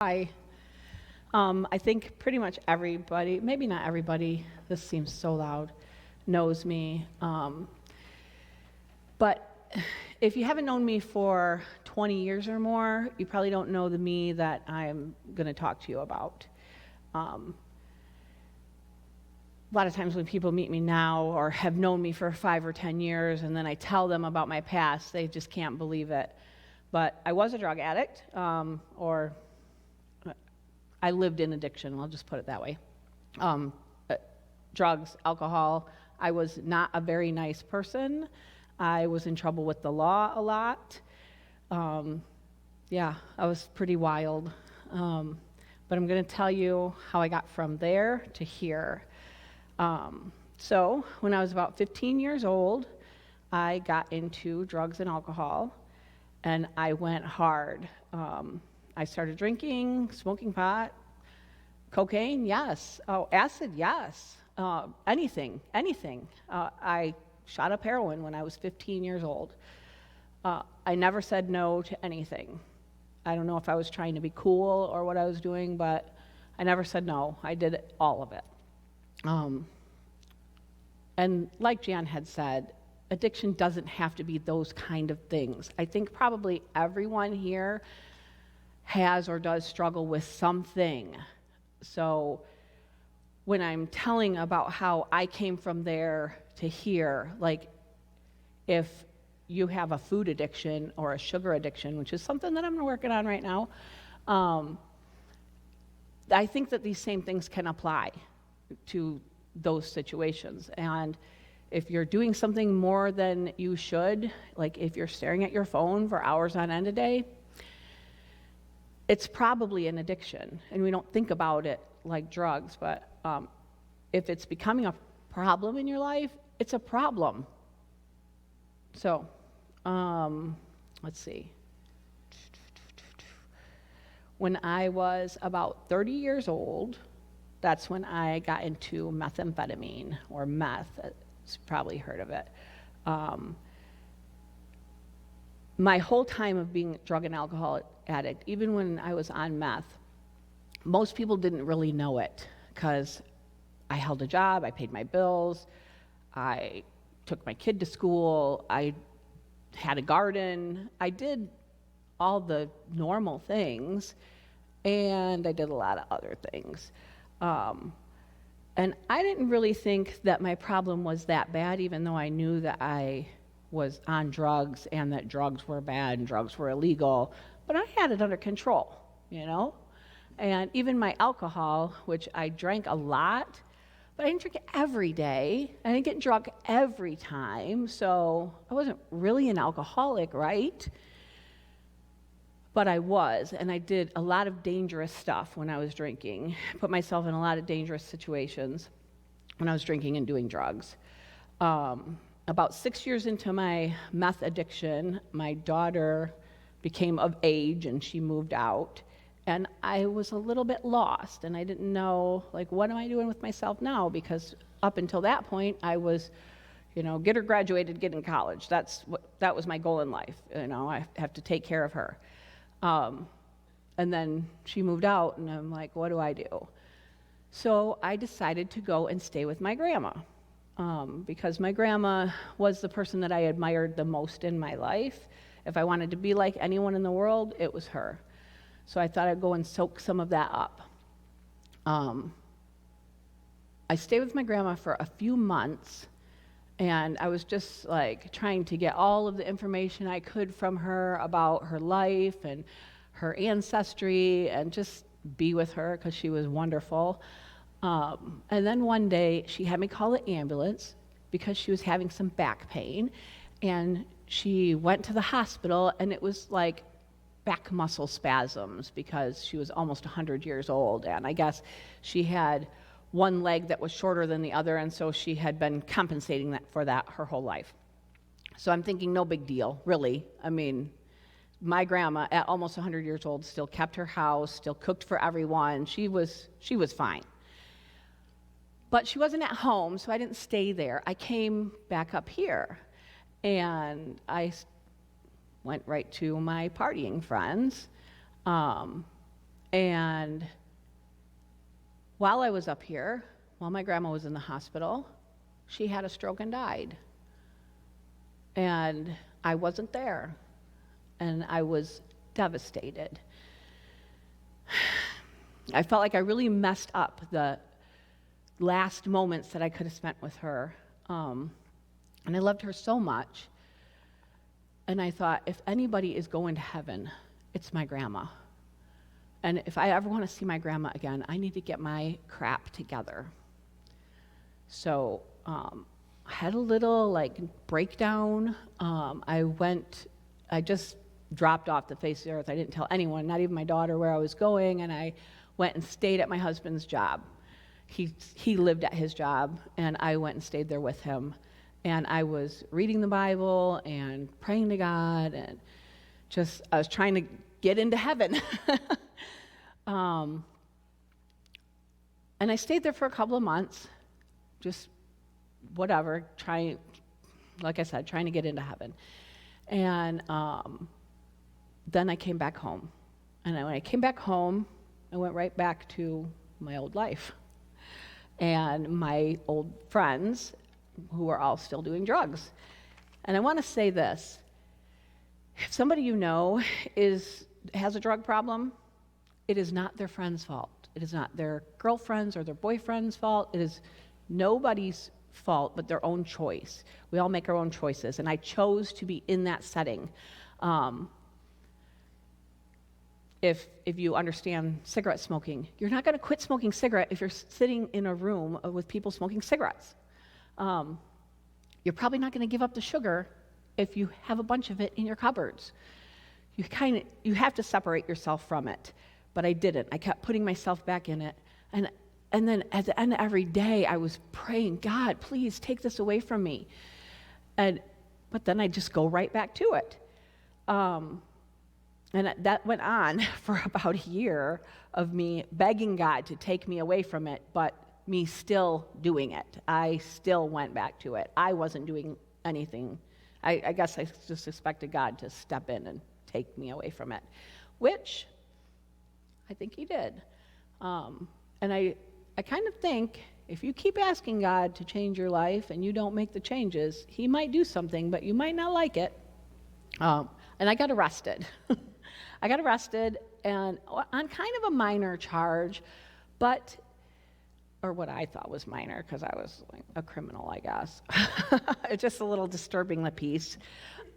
Hi. I think pretty much everybody, maybe not everybody, this seems so loud, knows me. But if you haven't known me for 20 years or more, you probably don't know the me that I'm going to talk to you about. A lot of times when people meet me now or have known me for 5 or 10 years and then I tell them about my past, they just can't believe it. But I was a drug addict, or I lived in addiction, I'll just put it that way. Drugs, alcohol. I was not a very nice person. I was in trouble with the law a lot. I was pretty wild. But I'm going to tell you how I got from there to here. So when I was about 15 years old, I got into drugs and alcohol, and I went hard. I started drinking, smoking pot, cocaine, yes. Oh, acid, yes. Anything. I shot up heroin when I was 15 years old. I never said no to anything. I don't know if I was trying to be cool or what I was doing, but I never said no. I did all of it. And like Jan had said, addiction doesn't have to be those kind of things. I think probably everyone here has or does struggle with something. So when I'm telling about how I came from there to here, like if you have a food addiction or a sugar addiction, which is something that I'm working on right now, I think that these same things can apply to those situations. And if you're doing something more than you should, like if you're staring at your phone for hours on end a day, it's probably an addiction, and we don't think about it like drugs, but if it's becoming a problem in your life, it's a problem. So, let's see. When I was about 30 years old, that's when I got into methamphetamine, or meth. You've probably heard of it. My whole time of being a drug and alcohol addict, even when I was on meth, most people didn't really know it because I held a job, I paid my bills, I took my kid to school, I had a garden, I did all the normal things, and I did a lot of other things. And I didn't really think that my problem was that bad, even though I knew that I was on drugs and that drugs were bad and drugs were illegal, but I had it under control, And even my alcohol, which I drank a lot, but I didn't drink it every day. I didn't get drunk every time, so I wasn't really an alcoholic, right? But I was, and I did a lot of dangerous stuff when I was drinking. Put myself in a lot of dangerous situations when I was drinking and doing drugs. About 6 years into my meth addiction, my daughter became of age and she moved out. And I was a little bit lost, and I didn't know, what am I doing with myself now? Because up until that point, I was, get her graduated, get in college. That was my goal in life. I have to take care of her. And then she moved out, and I'm like, what do I do? So I decided to go and stay with my grandma, because my grandma was the person that I admired the most in my life. If I wanted to be like anyone in the world, it was her. So I thought I'd go and soak some of that up. I stayed with my grandma for a few months, and I was just trying to get all of the information I could from her about her life and her ancestry, and just be with her because she was wonderful. And then one day she had me call the ambulance because she was having some back pain, and she went to the hospital, and it was like back muscle spasms because she was almost 100 years old, and I guess she had one leg that was shorter than the other, and so she had been compensating for that her whole life. So I'm thinking, no big deal, really. I mean, my grandma, at almost 100 years old, still kept her house, still cooked for everyone. She was fine. But she wasn't at home, so I didn't stay there. I came back up here, and I went right to my partying friends, And while I was up here, while my grandma was in the hospital, she had a stroke and died. And I wasn't there. And I was devastated. I felt like I really messed up the last moments that I could have spent with her. And I loved her so much. And I thought, if anybody is going to heaven, it's my grandma. And if I ever want to see my grandma again, I need to get my crap together. So I had a little breakdown. I just dropped off the face of the earth. I didn't tell anyone, not even my daughter, where I was going, and I went and stayed at my husband's job. He lived at his job, and I went and stayed there with him. And I was reading the Bible and praying to God, and I was trying to get into heaven. And I stayed there for a couple of months, just whatever, like I said, trying to get into heaven. And then I came back home. And when I came back home, I went right back to my old life. And my old friends, who were all still doing drugs. And I want to say this. If somebody you know has a drug problem, it is not their friend's fault. It is not their girlfriend's or their boyfriend's fault. It is nobody's fault but their own choice. We all make our own choices, and I chose to be in that setting. If you understand cigarette smoking, you're not going to quit smoking cigarette if you're sitting in a room with people smoking cigarettes. You're probably not going to give up the sugar if you have a bunch of it in your cupboards. You have to separate yourself from it. But I didn't. I kept putting myself back in it. And then at the end of every day, I was praying, God, please take this away from me. But then I just go right back to it. And that went on for about a year of me begging God to take me away from it, but me still doing it. I still went back to it. I wasn't doing anything. I guess I just expected God to step in and take me away from it, which I think he did. And I kind of think if you keep asking God to change your life and you don't make the changes, he might do something, but you might not like it. And I got arrested. I got arrested and on kind of a minor charge, or what I thought was minor, because I was like a criminal, I guess. It's just a little disturbing, the piece.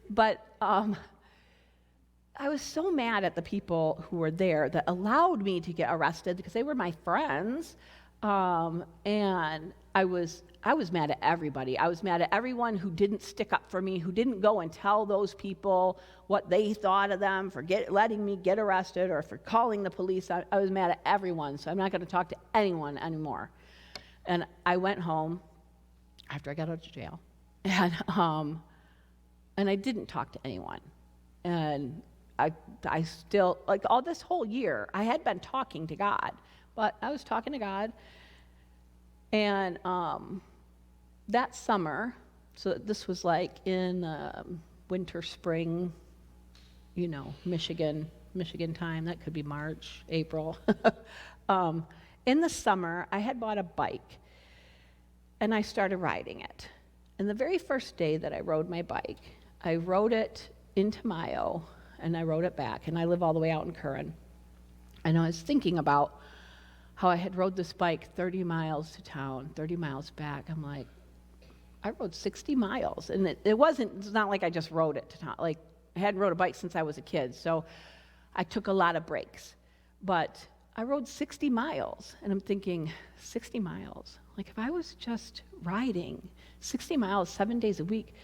But I was so mad at the people who were there that allowed me to get arrested because they were my friends. And I was mad at everybody. I was mad at everyone who didn't stick up for me, who didn't go and tell those people what they thought of them for letting me get arrested or for calling the police. I was mad at everyone, so I'm not going to talk to anyone anymore. And I went home after I got out of jail, and I didn't talk to anyone. And I still, all this whole year, I had been talking to God, but I was talking to God. And that summer, so this was in winter, spring, Michigan time. That could be March, April. In the summer, I had bought a bike, and I started riding it. And the very first day that I rode my bike, I rode it into Mayo, and I rode it back, and I live all the way out in Curran. And I was thinking about how I had rode this bike 30 miles to town, 30 miles back. I'm like, I rode 60 miles. And it's not like I just rode it to town. I hadn't rode a bike since I was a kid, so I took a lot of breaks. But I rode 60 miles, and I'm thinking, 60 miles? If I was just riding 60 miles 7 days a week,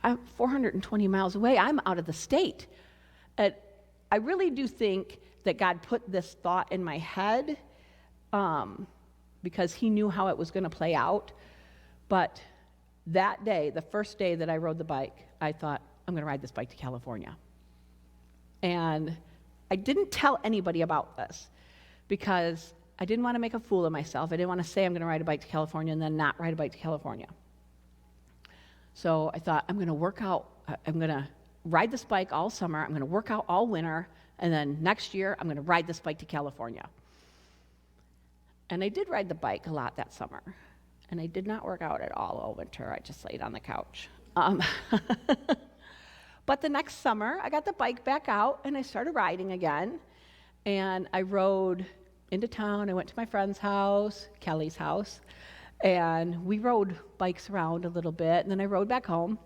I'm 420 miles away. I'm out of the state. And I really do think that God put this thought in my head because he knew how it was going to play out. But that day, the first day that I rode the bike, I thought, I'm going to ride this bike to California. And I didn't tell anybody about this because I didn't want to make a fool of myself. I didn't want to say I'm going to ride a bike to California and then not ride a bike to California. So I thought, I'm going to work out. I'm going to ride this bike all summer. I'm going to work out all winter. And then next year, I'm going to ride this bike to California. And I did ride the bike a lot that summer. And I did not work out at all winter. I just laid on the couch. But the next summer, I got the bike back out, and I started riding again. And I rode into town. I went to my friend's house, Kelly's house, and we rode bikes around a little bit. And then I rode back home,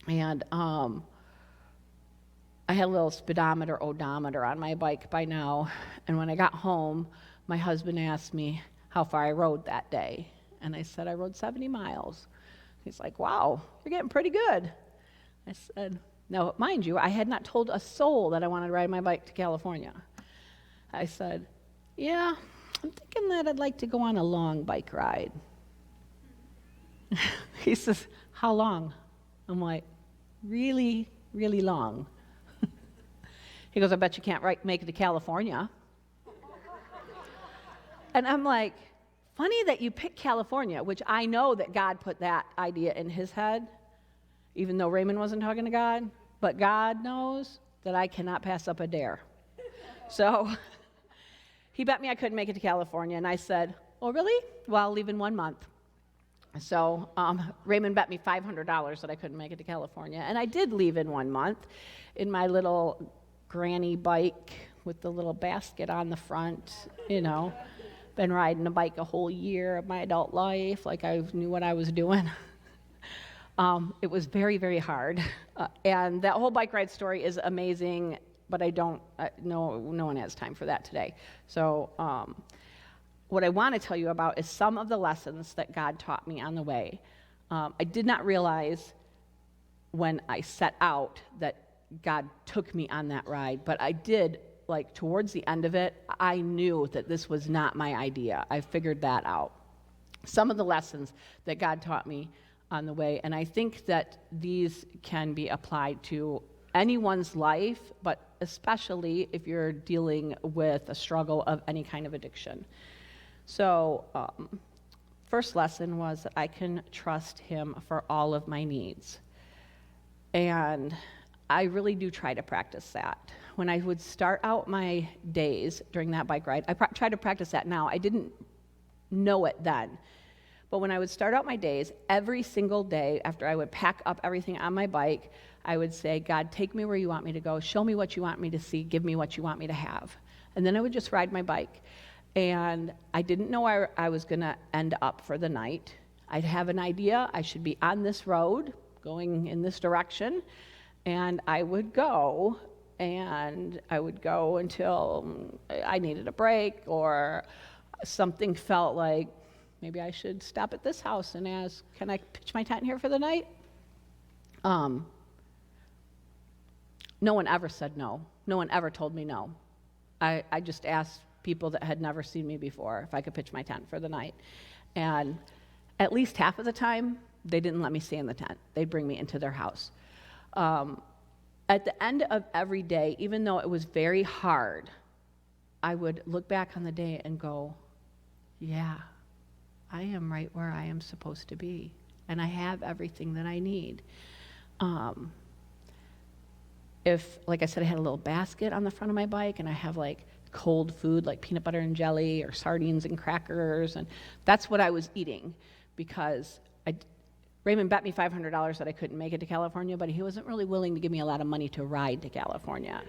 and I had a little speedometer, odometer on my bike by now. And when I got home, my husband asked me how far I rode that day. And I said, I rode 70 miles. He's like, wow, you're getting pretty good. I said, now, mind you, I had not told a soul that I wanted to ride my bike to California. I said, yeah, I'm thinking that I'd like to go on a long bike ride. He says, how long? I'm like, really, really long. He goes, I bet you can't make it to California. And I'm like, funny that you picked California, which I know that God put that idea in his head, even though Raymond wasn't talking to God. But God knows that I cannot pass up a dare. So he bet me I couldn't make it to California. And I said, oh, really? Well, I'll leave in 1 month. So Raymond bet me $500 that I couldn't make it to California. And I did leave in 1 month in my little granny bike with the little basket on the front, you know. Been riding a bike a whole year of my adult life, like I knew what I was doing. It was very, very hard. And that whole bike ride story is amazing, but no one has time for that today. So what I want to tell you about is some of the lessons that God taught me on the way. I did not realize when I set out that God took me on that ride, but I did, like towards the end of it, I knew that this was not my idea. I figured that out. Some of the lessons that God taught me on the way, and I think that these can be applied to anyone's life, but especially if you're dealing with a struggle of any kind of addiction. So, first lesson was that I can trust him for all of my needs. And I really do try to practice that. When I would start out my days during that bike ride, I try to practice that now. I didn't know it then. But when I would start out my days, every single day after I would pack up everything on my bike, I would say, God, take me where you want me to go. Show me what you want me to see. Give me what you want me to have. And then I would just ride my bike. And I didn't know where I was going to end up for the night. I'd have an idea. I should be on this road, going in this direction. And I would go until I needed a break or something felt like maybe I should stop at this house and ask, can I pitch my tent here for the night? No one ever said no. No one ever told me no. I just asked people that had never seen me before if I could pitch my tent for the night. And at least half of the time, they didn't let me stay in the tent. They'd bring me into their house. At the end of every day, even though it was very hard, I would look back on the day and go, yeah, I am right where I am supposed to be, and I have everything that I need. If, like I said, I had a little basket on the front of my bike, and I have like cold food like peanut butter and jelly or sardines and crackers, and that's what I was eating because Raymond bet me $500 that I couldn't make it to California, but he wasn't really willing to give me a lot of money to ride to California.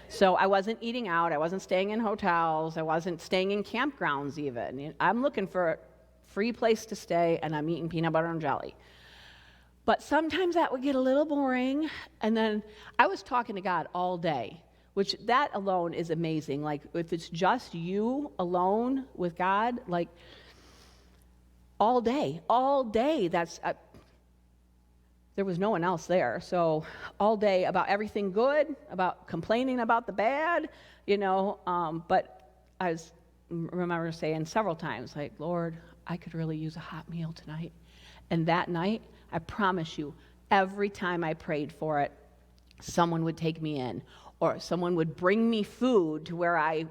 So I wasn't eating out, I wasn't staying in hotels, I wasn't staying in campgrounds even. I'm looking for a free place to stay, and I'm eating peanut butter and jelly. But sometimes that would get a little boring, and then I was talking to God all day, which that alone is amazing. Like, if it's just you alone with God, like, all day, that's... there was no one else there, so all day about everything good, about complaining about the bad, but I remember saying several times, like, Lord, I could really use a hot meal tonight. And that night, I promise you, every time I prayed for it, someone would take me in, or someone would bring me food to where I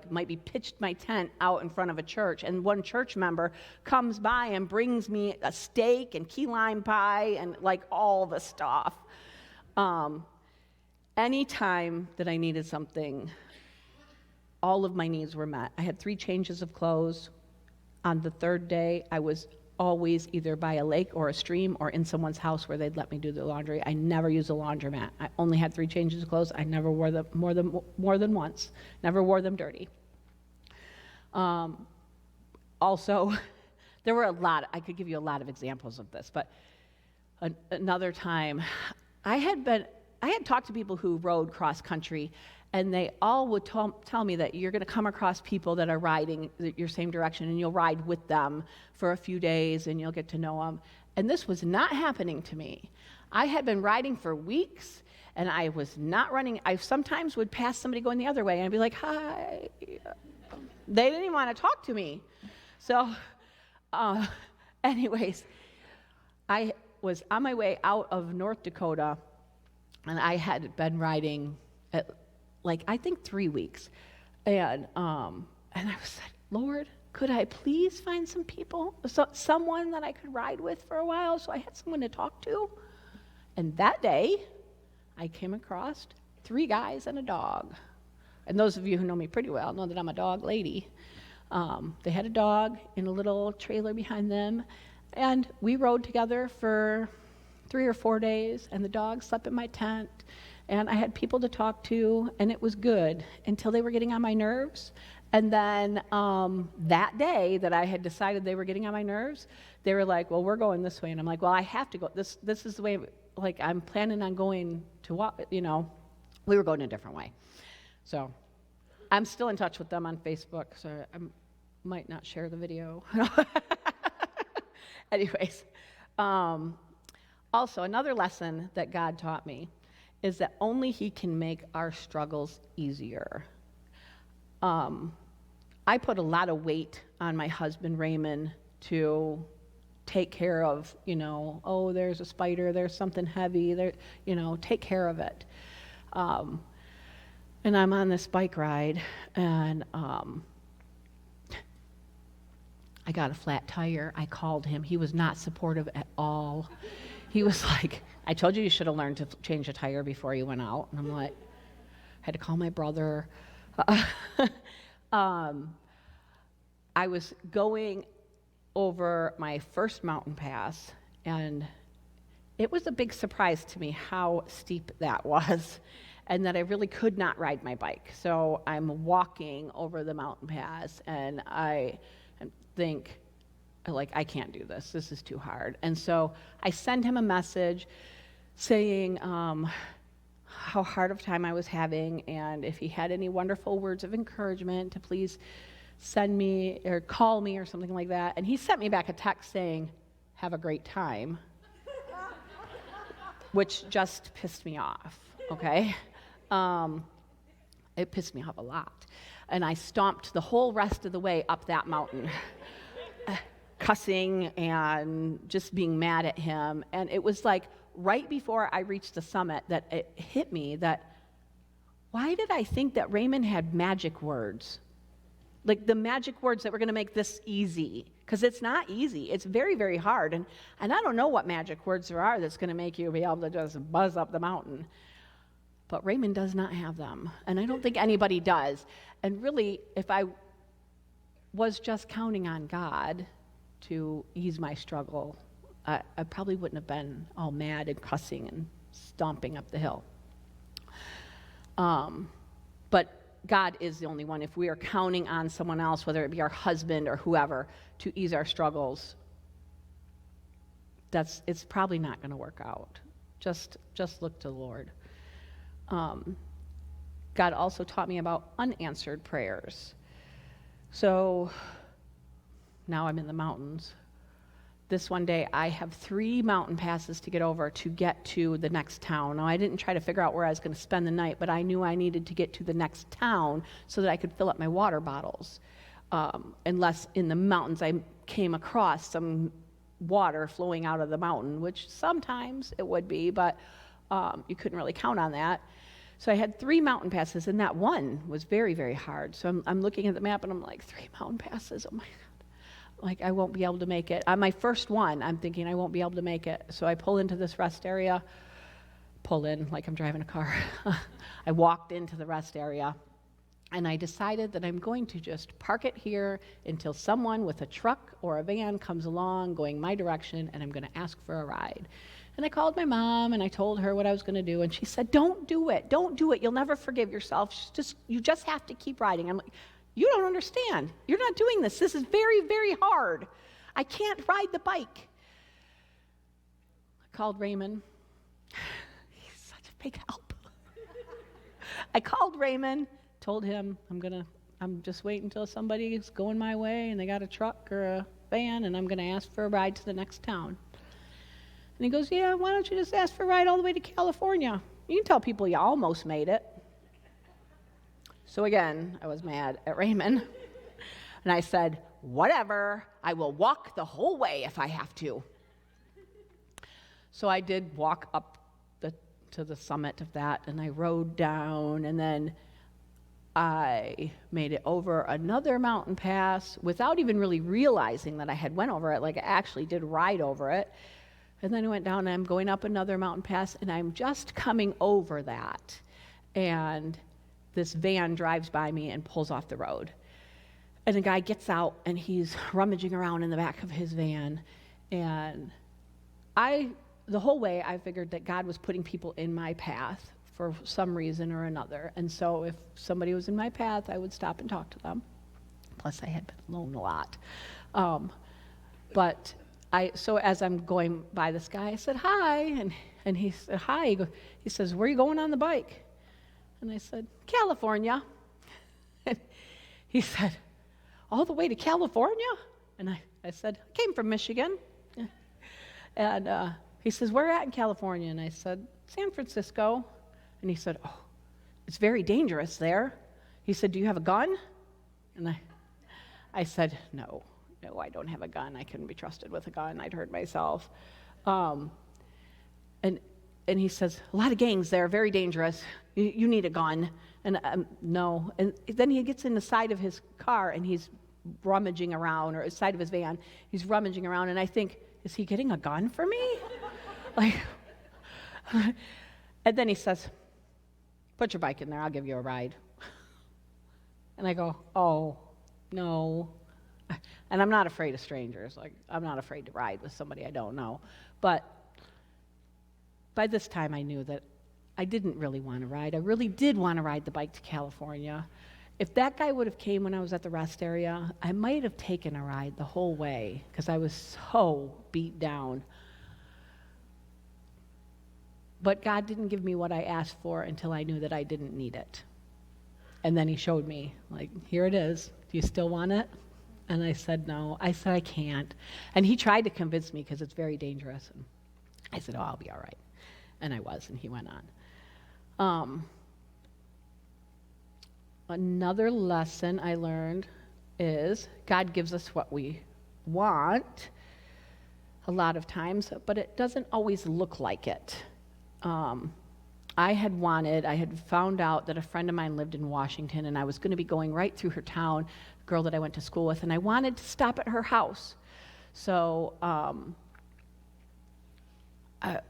might be pitched my tent out in front of a church, and one church member comes by and brings me a steak and key lime pie and all the stuff. Anytime that I needed something, all of my needs were met. I had 3 changes of clothes. On the 3rd day, I was always either by a lake or a stream or in someone's house where they'd let me do the laundry. I never used a laundromat. I only had 3 changes of clothes. I never wore them more than once. Never wore them dirty. Also, there were I could give you a lot of examples of this, but another time, I had talked to people who rode cross country, and they all would tell me that you're going to come across people that are riding your same direction, and you'll ride with them for a few days, and you'll get to know them. And this was not happening to me. I had been riding for weeks, and I was not running. I sometimes would pass somebody going the other way, and I'd be like, hi. They didn't even want to talk to me. So, anyways, I was on my way out of North Dakota, and I had been riding I think 3 weeks. And I was like, Lord, could I please find some people, someone that I could ride with for a while so I had someone to talk to? And that day, I came across 3 guys and a dog. And those of you who know me pretty well know that I'm a dog lady. They had a dog in a little trailer behind them, and we rode together for 3 or 4 days, and the dog slept in my tent, and I had people to talk to, and it was good until they were getting on my nerves. And then that day that I had decided they were getting on my nerves, they were like, well, we're going this way. And I'm like, well, I have to go. This is the way, I'm planning on going to walk, we were going a different way. So I'm still in touch with them on Facebook, so I might not share the video. Anyways, also another lesson that God taught me is that only He can make our struggles easier. I put a lot of weight on my husband, Raymond, to take care of, oh, there's a spider, there's something heavy, take care of it. And I'm on this bike ride, and I got a flat tire. I called him. He was not supportive at all. He was like, I told you should have learned to change a tire before you went out. And I'm like, I had to call my brother. I was going over my first mountain pass, and it was a big surprise to me how steep that was, and that I really could not ride my bike. So I'm walking over the mountain pass, and I think, I can't do this. This is too hard. And so I send him a message saying how hard of a time I was having, and if he had any wonderful words of encouragement to please send me or call me or something like that. And he sent me back a text saying, have a great time, which just pissed me off, okay? It pissed me off a lot. And I stomped the whole rest of the way up that mountain, cussing and just being mad at him. And it was like right before I reached the summit that it hit me that, why did I think that Raymond had magic words? Like the magic words that were going to make this easy, because it's not easy. It's very, very hard. And I don't know what magic words there are that's going to make you be able to just buzz up the mountain. But Raymond does not have them, and I don't think anybody does. And really, if I was just counting on God to ease my struggle, I probably wouldn't have been all mad and cussing and stomping up the hill. But God is the only one. If we are counting on someone else, whether it be our husband or whoever, to ease our struggles, it's probably not going to work out. Just look to the Lord. God also taught me about unanswered prayers. So now I'm in the mountains. This one day I have 3 mountain passes to get over to get to the next town. Now I didn't try to figure out where I was going to spend the night, but I knew I needed to get to the next town so that I could fill up my water bottles. Unless in the mountains I came across some water flowing out of the mountain, which sometimes it would be, but you couldn't really count on that. So I had 3 mountain passes, and that one was very, very hard. So I'm looking at the map, and I'm like, 3 mountain passes, oh my God. Like, I won't be able to make it. On my first one, I'm thinking I won't be able to make it. So I pull into this rest area, pull in like I'm driving a car. I walked into the rest area, and I decided that I'm going to just park it here until someone with a truck or a van comes along going my direction, and I'm going to ask for a ride. And I called my mom, and I told her what I was going to do, and she said, don't do it. Don't do it. You'll never forgive yourself. You just have to keep riding. I'm like, you don't understand. You're not doing this. This is very, very hard. I can't ride the bike. I called Raymond. He's such a big help. I called Raymond, told him I'm just waiting until somebody is going my way and they got a truck or a van, and I'm going to ask for a ride to the next town. And he goes, yeah, why don't you just ask for a ride all the way to California? You can tell people you almost made it. So again, I was mad at Raymond. And I said, whatever, I will walk the whole way if I have to. So I did walk up to the summit of that, and I rode down, and then I made it over another mountain pass without even really realizing that I had went over it. Like, I actually did ride over it. And then I went down, and I'm going up another mountain pass, and I'm just coming over that. And this van drives by me and pulls off the road. And the guy gets out, and he's rummaging around in the back of his van. And the whole way, I figured that God was putting people in my path for some reason or another. And so if somebody was in my path, I would stop and talk to them. Plus, I had been alone a lot. So as I'm going by this guy, I said, hi. And he said, hi. He says, where are you going on the bike? And I said, California. And he said, all the way to California? And I said, I came from Michigan. And he says, where at in California? And I said, San Francisco. And he said, oh, it's very dangerous there. He said, do you have a gun? And I said, no, I don't have a gun. I couldn't be trusted with a gun. I'd hurt myself. And he says, a lot of gangs there, very dangerous. You need a gun. And no. And then he gets in the side of his car, and he's rummaging around, or the side of his van. He's rummaging around, and I think, is he getting a gun for me? And then he says, put your bike in there, I'll give you a ride. And I go, oh, no. And I'm not afraid of strangers. I'm not afraid to ride with somebody I don't know. But by this time, I knew that I didn't really want to ride. I really did want to ride the bike to California. If that guy would have came when I was at the rest area, I might have taken a ride the whole way because I was so beat down. But God didn't give me what I asked for until I knew that I didn't need it. And then he showed me, here it is. Do you still want it? And I said, no. I said, I can't. And he tried to convince me because it's very dangerous. And I said, oh, I'll be all right. And I was, and he went on. Another lesson I learned is God gives us what we want a lot of times, but it doesn't always look like it. I had found out that a friend of mine lived in Washington, and I was going to be going right through her town, a girl that I went to school with, and I wanted to stop at her house. So, I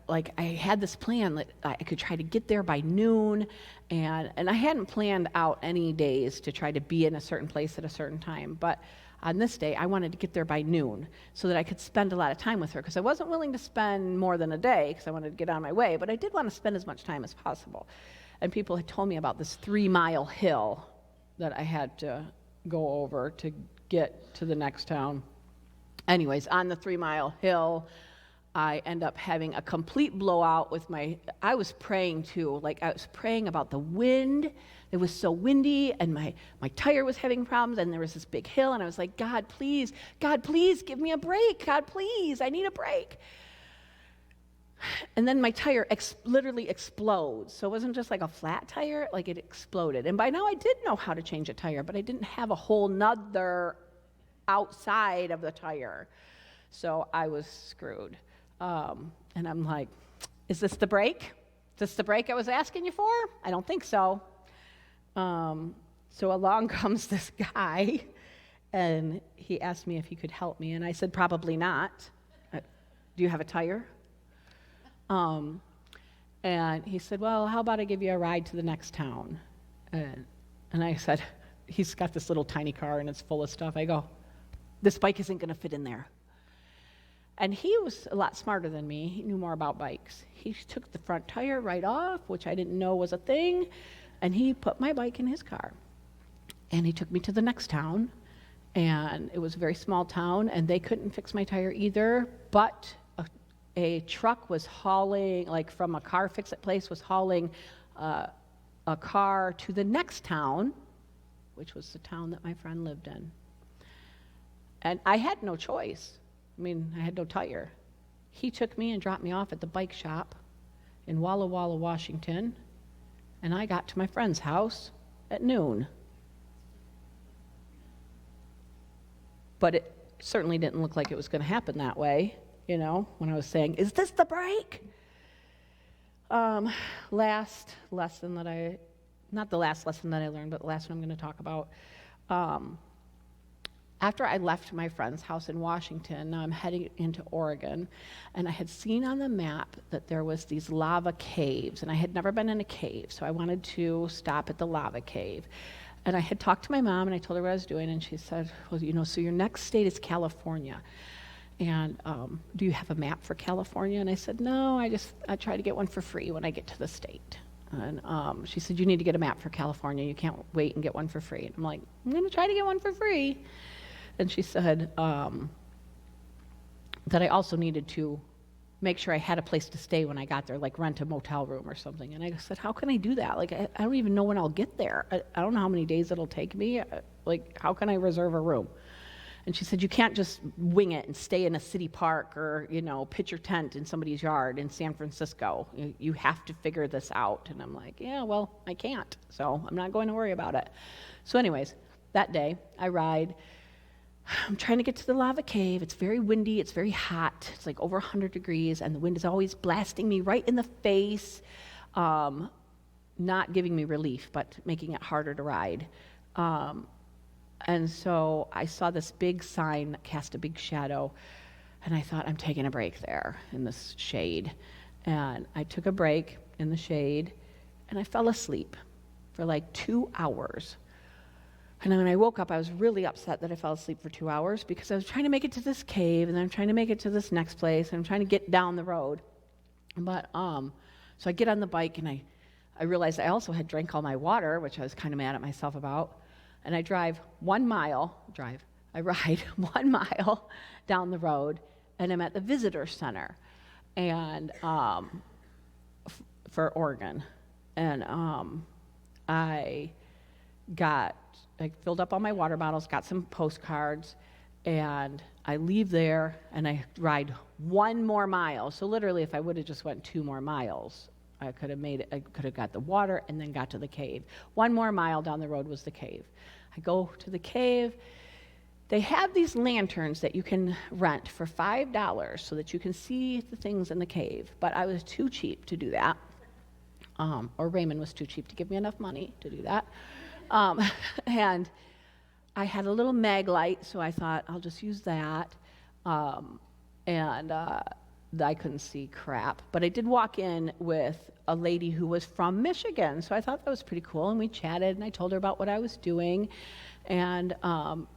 had this plan that I could try to get there by noon, and I hadn't planned out any days to try to be in a certain place at a certain time, but on this day, I wanted to get there by noon so that I could spend a lot of time with her, because I wasn't willing to spend more than a day because I wanted to get on my way, but I did want to spend as much time as possible. And people had told me about this 3-mile hill that I had to go over to get to the next town. Anyways, on the 3-mile hill, I end up having a complete blowout with I was praying too, I was praying about the wind. It was so windy, and my tire was having problems, and there was this big hill, and I was like, God, please give me a break. God, please, I need a break. And then my tire literally explodes. So it wasn't just like a flat tire, it exploded. And by now I did know how to change a tire, but I didn't have a whole nother outside of the tire. So I was screwed. And I'm like, is this the brake? Is this the brake I was asking you for? I don't think so. So along comes this guy, and he asked me if he could help me, and I said, probably not. Do you have a tire? And he said, well, how about I give you a ride to the next town? And I said, he's got this little tiny car and it's full of stuff. I go, this bike isn't going to fit in there. And he was a lot smarter than me. He knew more about bikes. He took the front tire right off, which I didn't know was a thing, and he put my bike in his car. And he took me to the next town, and it was a very small town, and they couldn't fix my tire either, but a truck was hauling, like from a car fix-it place, was hauling a car to the next town, which was the town that my friend lived in. And I had no choice. I mean, I had no tire. He took me and dropped me off at the bike shop in Walla Walla, Washington, and I got to my friend's house at noon. But it certainly didn't look like it was going to happen that way, you know, when I was saying, is this the break? Last lesson that I, not the last lesson that I learned, but the last one I'm going to talk about. After I left my friend's house in Washington, now I'm heading into Oregon, and I had seen on the map that there was these lava caves, and I had never been in a cave, so I wanted to stop at the lava cave. And I had talked to my mom, and I told her what I was doing, and she said, well, you know, so your next state is California, and do you have a map for California? And I said, no, I try to get one for free when I get to the state. And she said, you need to get a map for California. You can't wait and get one for free. And I'm like, I'm going to try to get one for free. And she said that I also needed to make sure I had a place to stay when I got there, like rent a motel room or something. And I said, how can I do that? Like, I don't even know when I'll get there. I don't know how many days it'll take me. Like, how can I reserve a room? And she said, you can't just wing it and stay in a city park or, you know, pitch your tent in somebody's yard in San Francisco. You have to figure this out. And I'm like, yeah, well, I can't. So I'm not going to worry about it. So anyways, that day I ride. I'm trying to get to the lava cave. It's very windy. It's very hot. It's like over 100 degrees, and the wind is always blasting me right in the face, not giving me relief, but making it harder to ride. And so I saw this big sign that cast a big shadow, and I thought, I'm taking a break there in this shade. And I took a break in the shade, and I fell asleep for like 2 hours. And then when I woke up, I was really upset that I fell asleep for 2 hours because I was trying to make it to this cave, and then I'm trying to make it to this next place, and I'm trying to get down the road. But so I get on the bike, and I realized I also had drank all my water, which I was kind of mad at myself about. And I ride 1 mile down the road, and I'm at the visitor center, and for Oregon. And I filled up all my water bottles, got some postcards, and I leave there, and I ride 1 more mile. So literally, if I would have just went 2 more miles, I could have made it. I could have got the water and then got to the cave. 1 more mile down the road was the cave. I go to the cave. They have these lanterns that you can rent for $5 so that you can see the things in the cave. But I was too cheap to do that, or Raymond was too cheap to give me enough money to do that. And I had a little mag light, so I thought I'll just use that. And I couldn't see crap. But I did walk in with a lady who was from Michigan, so I thought that was pretty cool. And we chatted, and I told her about what I was doing. And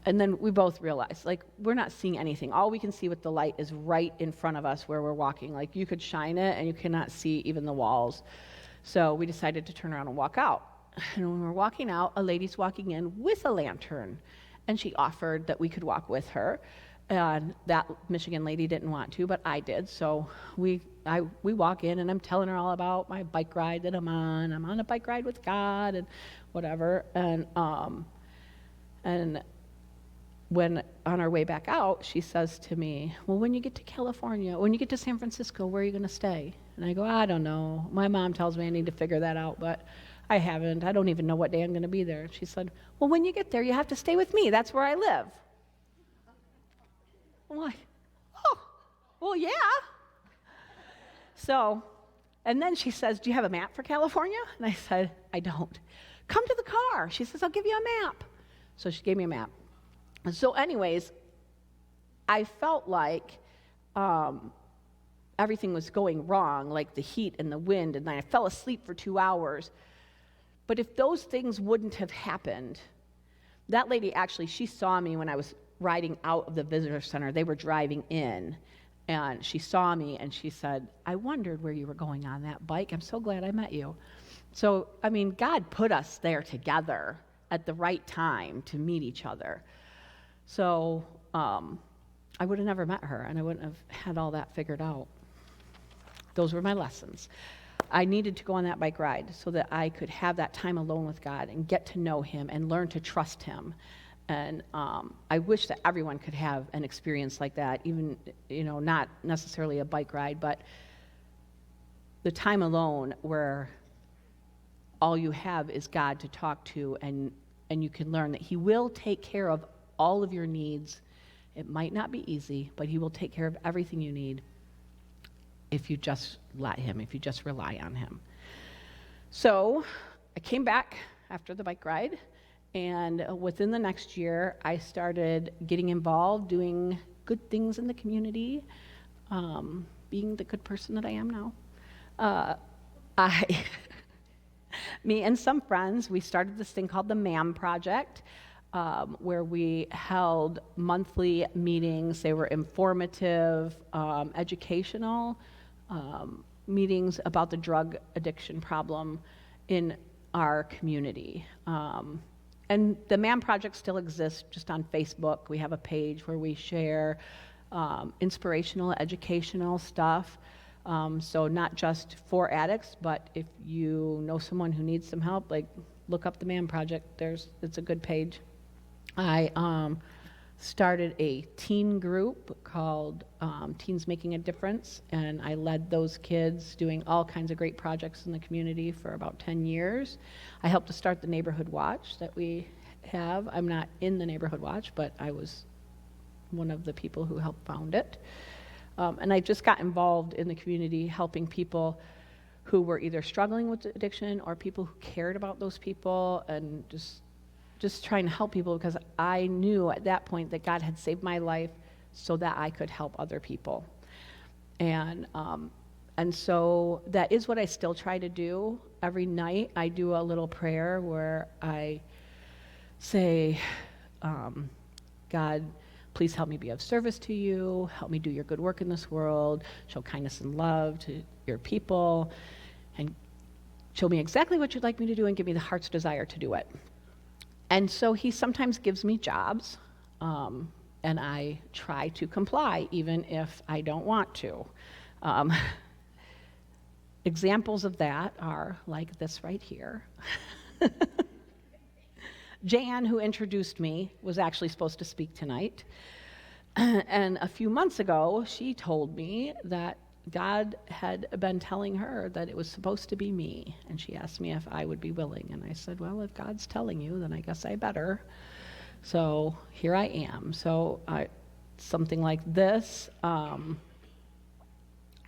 then we both realized, like, we're not seeing anything. All we can see with the light is right in front of us where we're walking. Like, you could shine it, and you cannot see even the walls. So we decided to turn around and walk out. And when we're walking out, a lady's walking in with a lantern, and she offered that we could walk with her. And that Michigan lady didn't want to, but I did. So we walk in, and I'm telling her all about my bike ride that I'm on. I'm on a bike ride with God and whatever. And when on our way back out, she says to me, well, when you get to California, when you get to San Francisco, where are you going to stay? And I go, I don't know. My mom tells me I need to figure that out, but I haven't. I don't even know what day I'm going to be there. And she said, well, when you get there, you have to stay with me. That's where I live. I'm like, oh, well, yeah. So, and then she says, do you have a map for California? And I said, I don't. Come to the car. She says, I'll give you a map. So she gave me a map. And so anyways, I felt like everything was going wrong, like the heat and the wind, and then I fell asleep for 2 hours. But if those things wouldn't have happened, that lady actually, she saw me when I was riding out of the visitor center. They were driving in, and she saw me, and she said, I wondered where you were going on that bike. I'm so glad I met you. So, I mean, God put us there together at the right time to meet each other. So I would have never met her, and I wouldn't have had all that figured out. Those were my lessons. I needed to go on that bike ride so that I could have that time alone with God and get to know him and learn to trust him. And I wish that everyone could have an experience like that, even, not necessarily a bike ride, but the time alone where all you have is God to talk to, and you can learn that he will take care of all of your needs. It might not be easy, but he will take care of everything you need if you just let him, if you just rely on him. So I came back after the bike ride, and within the next year, I started getting involved, doing good things in the community, being the good person that I am now. Me and some friends, we started this thing called the MAM Project, where we held monthly meetings. They were informative, educational meetings about the drug addiction problem in our community. And the MAM Project still exists just on Facebook. We have a page where we share inspirational, educational stuff. So not just for addicts, but if you know someone who needs some help, like look up the MAM Project. It's a good page. I started a teen group called Teens Making a Difference, and I led those kids doing all kinds of great projects in the community for about 10 years. I helped to start the Neighborhood Watch that we have. I'm not in the Neighborhood Watch, but I was one of the people who helped found it. And I just got involved in the community helping people who were either struggling with addiction or people who cared about those people, and just trying to help people, because I knew at that point that God had saved my life so that I could help other people. And so that is what I still try to do. Every night I do a little prayer where I say, God, please help me be of service to you, help me do your good work in this world, show kindness and love to your people, and show me exactly what you'd like me to do and give me the heart's desire to do it. And so he sometimes gives me jobs, and I try to comply even if I don't want to. Examples of that are like this right here. Jan, who introduced me, was actually supposed to speak tonight. And a few months ago, she told me that God had been telling her that it was supposed to be me. And she asked me if I would be willing. And I said, well, if God's telling you, then I guess I better. So here I am. So something like this.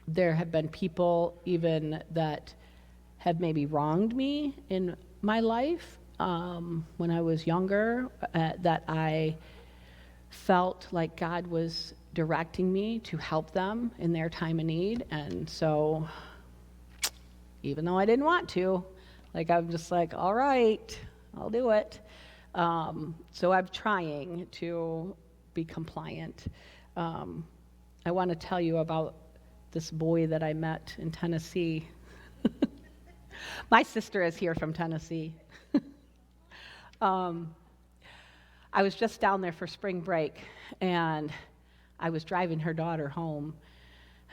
There have been people even that have maybe wronged me in my life. When I was younger, that I felt like God was directing me to help them in their time of need. And so, even though I didn't want to, I'm just like, all right, I'll do it. So I'm trying to be compliant. I want to tell you about this boy that I met in Tennessee. My sister is here from Tennessee. I was just down there for spring break, and I was driving her daughter home.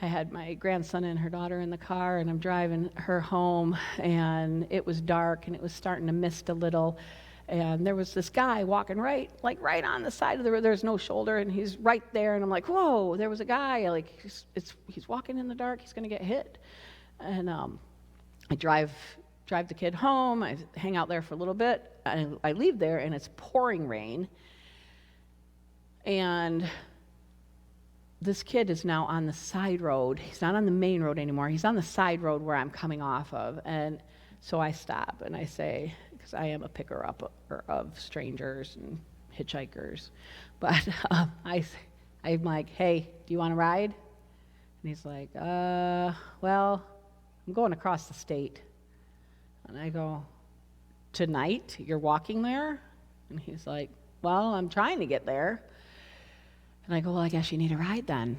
I had my grandson and her daughter in the car, and I'm driving her home, and it was dark, and it was starting to mist a little, and there was this guy walking right on the side of the road. There's no shoulder, and he's right there, and I'm like, whoa, there was a guy, he's walking in the dark, he's going to get hit. And I drive the kid home, I hang out there for a little bit, and I leave there, and it's pouring rain, and this kid is now on the side road. He's not on the main road anymore. He's on the side road where I'm coming off of, and so I stop, and I say, because I am a picker-up of strangers and hitchhikers, but I'm like, hey, do you want to ride? And And he's like, well, I'm going across the state. And I go, tonight? You're walking there? And he's like, well, I'm trying to get there. And I go, well, I guess you need a ride then.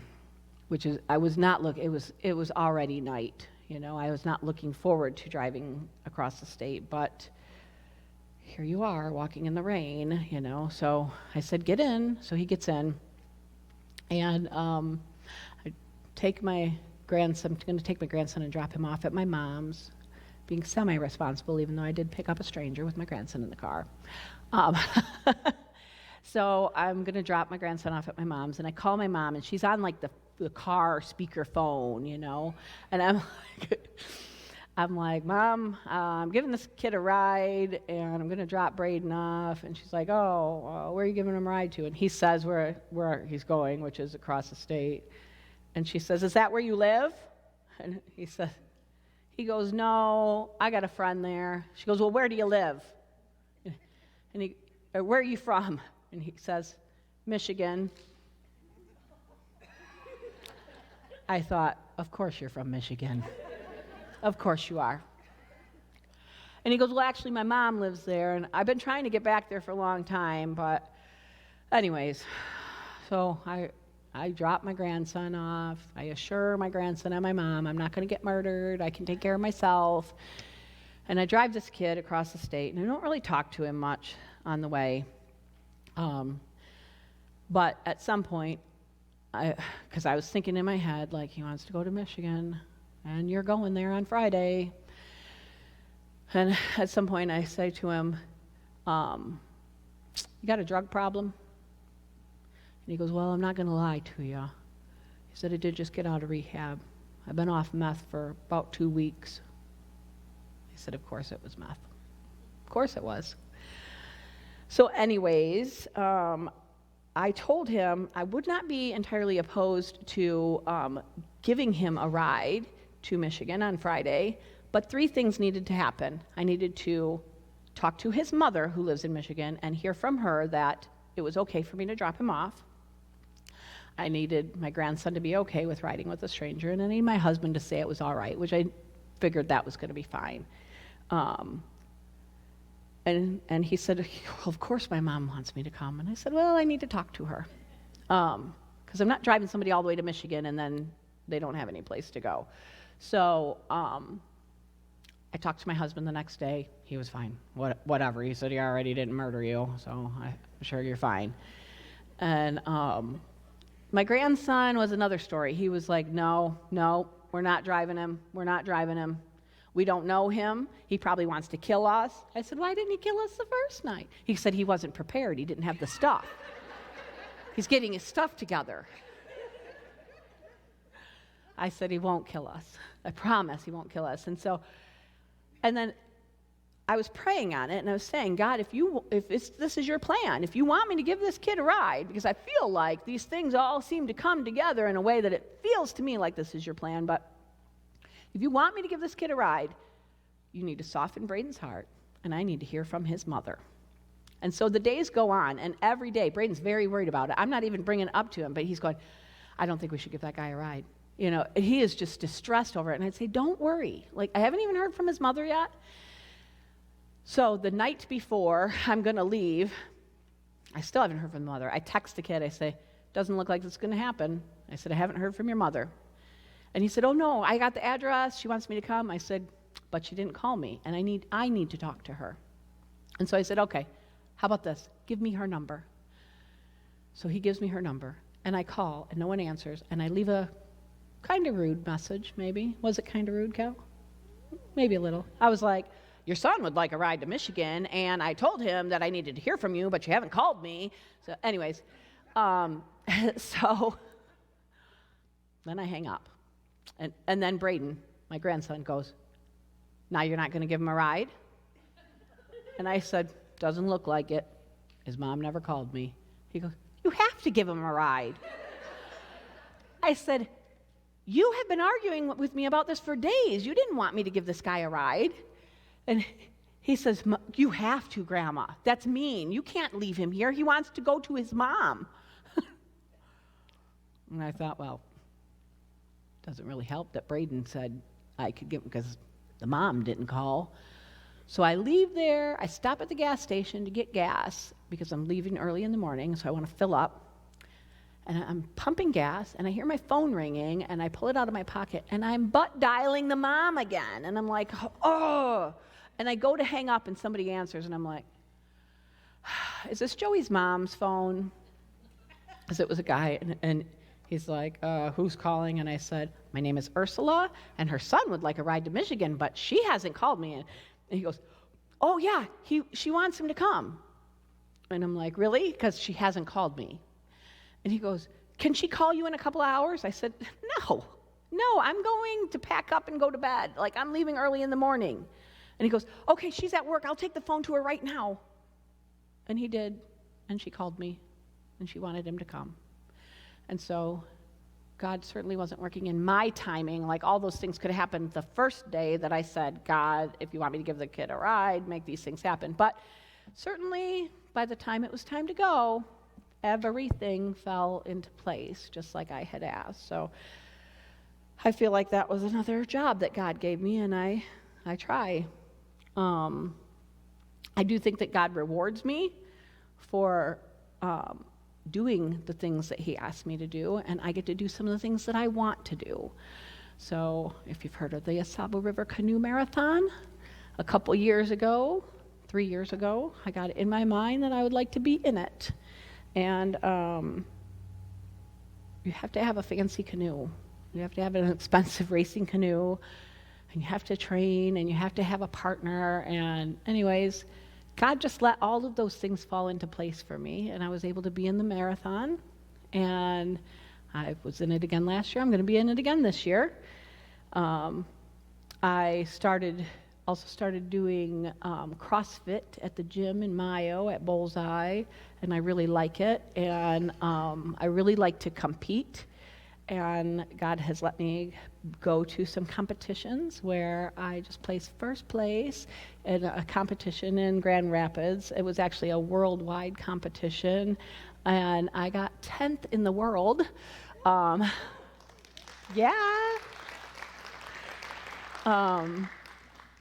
Which is, I was not it was already night. I was not looking forward to driving across the state, but here you are walking in the rain, So I said, get in. So he gets in. And I take my grandson, I'm going to take my grandson and drop him off at my mom's, being semi-responsible, even though I did pick up a stranger with my grandson in the car. So I'm going to drop my grandson off at my mom's, and I call my mom, and she's on like the car speaker phone, and I'm like, Mom, I'm giving this kid a ride, and I'm going to drop Braden off. And she's like, oh, where are you giving him a ride to? And he says where he's going, which is across the state. And she says, is that where you live? And he goes, no, I got a friend there. She goes, well, where do you live? And where are you from? And he says, Michigan. I thought, of course you're from Michigan. Of course you are. And he goes, well, actually, my mom lives there, and I've been trying to get back there for a long time, but anyways, so I drop my grandson off. I assure my grandson and my mom I'm not going to get murdered. I can take care of myself. And I drive this kid across the state, and I don't really talk to him much on the way. But at some point, because I was thinking in my head, like, he wants to go to Michigan, and you're going there on Friday. And at some point, I say to him, you got a drug problem? And he goes, well, I'm not going to lie to you. He said, I did just get out of rehab. I've been off meth for about 2 weeks. I said, of course it was meth. Of course it was. So anyways, I told him I would not be entirely opposed to giving him a ride to Michigan on Friday, but 3 things needed to happen. I needed to talk to his mother, who lives in Michigan, and hear from her that it was okay for me to drop him off. I needed my grandson to be okay with riding with a stranger, and I needed my husband to say it was all right, which I figured that was going to be fine. And he said, well, of course my mom wants me to come. And I said, well, I need to talk to her. Because I'm not driving somebody all the way to Michigan and then they don't have any place to go. So I talked to my husband the next day. He was fine. Whatever. He said he already didn't murder you, so I'm sure you're fine. And my grandson was another story. He was like, no, we're not driving him. We're not driving him. We don't know him. He probably wants to kill us. I said, why didn't he kill us the first night? He said he wasn't prepared. He didn't have the stuff. He's getting his stuff together. I said, he won't kill us. I promise he won't kill us. And then I was praying on it, and I was saying, God, if this is your plan, if you want me to give this kid a ride, because I feel like these things all seem to come together in a way that it feels to me like this is your plan, but if you want me to give this kid a ride, you need to soften Braden's heart, and I need to hear from his mother. And so the days go on, and every day, Braden's very worried about it. I'm not even bringing it up to him, but he's going, I don't think we should give that guy a ride. He is just distressed over it. And I'd say, don't worry. Like, I haven't even heard from his mother yet. So the night before I'm going to leave, I still haven't heard from the mother. I text the kid. I say, doesn't look like it's going to happen. I said, I haven't heard from your mother. And he said, oh, no, I got the address. She wants me to come. I said, but she didn't call me, and I need to talk to her. And so I said, okay, how about this? Give me her number. So he gives me her number, and I call, and no one answers, and I leave a kind of rude message, maybe. Was it kind of rude, Cal? Maybe a little. I was like, your son would like a ride to Michigan, and I told him that I needed to hear from you, but you haven't called me. So anyways, so then I hang up. And then Braden, my grandson, goes, now you're not going to give him a ride? And I said, doesn't look like it. His mom never called me. He goes, you have to give him a ride. I said, you have been arguing with me about this for days. You didn't want me to give this guy a ride. And he says, you have to, Grandma. That's mean. You can't leave him here. He wants to go to his mom. And I thought, well, Doesn't really help that Braden said I could get, because the mom didn't call. So I leave there, I stop at the gas station to get gas because I'm leaving early in the morning, so I want to fill up. And I'm pumping gas, and I hear my phone ringing, and I pull it out of my pocket, and I'm butt dialing the mom again. And I'm like, oh. And I go to hang up, and somebody answers, and I'm like, is this Joey's mom's phone? Because it was a guy, and he's like, who's calling? And I said, my name is Ursula, and her son would like a ride to Michigan, but she hasn't called me. And he goes, oh, yeah, she wants him to come. And I'm like, really? Because she hasn't called me. And he goes, can she call you in a couple of hours? I said, no, I'm going to pack up and go to bed. Like, I'm leaving early in the morning. And he goes, okay, she's at work. I'll take the phone to her right now. And he did, and she called me, and she wanted him to come. And so God certainly wasn't working in my timing. Like, all those things could have happened the first day that I said, God, if you want me to give the kid a ride, make these things happen. But certainly, by the time it was time to go, everything fell into place, just like I had asked. So I feel like that was another job that God gave me, and I try. I do think that God rewards me for doing the things that he asked me to do, and I get to do some of the things that I want to do. So if you've heard of the Asaba River Canoe Marathon, a couple years ago, 3 years ago, I got it in my mind that I would like to be in it. And you have to have a fancy canoe. You have to have an expensive racing canoe, and you have to train, and you have to have a partner. And anyways, God just let all of those things fall into place for me, and I was able to be in the marathon. And I was in it again last year. I'm going to be in it again this year. I also started doing CrossFit at the gym in Mayo at Bullseye, and I really like it. And I really like to compete. And God has let me go to some competitions where I just placed first place in a competition in Grand Rapids. It was actually a worldwide competition, and I got 10th in the world.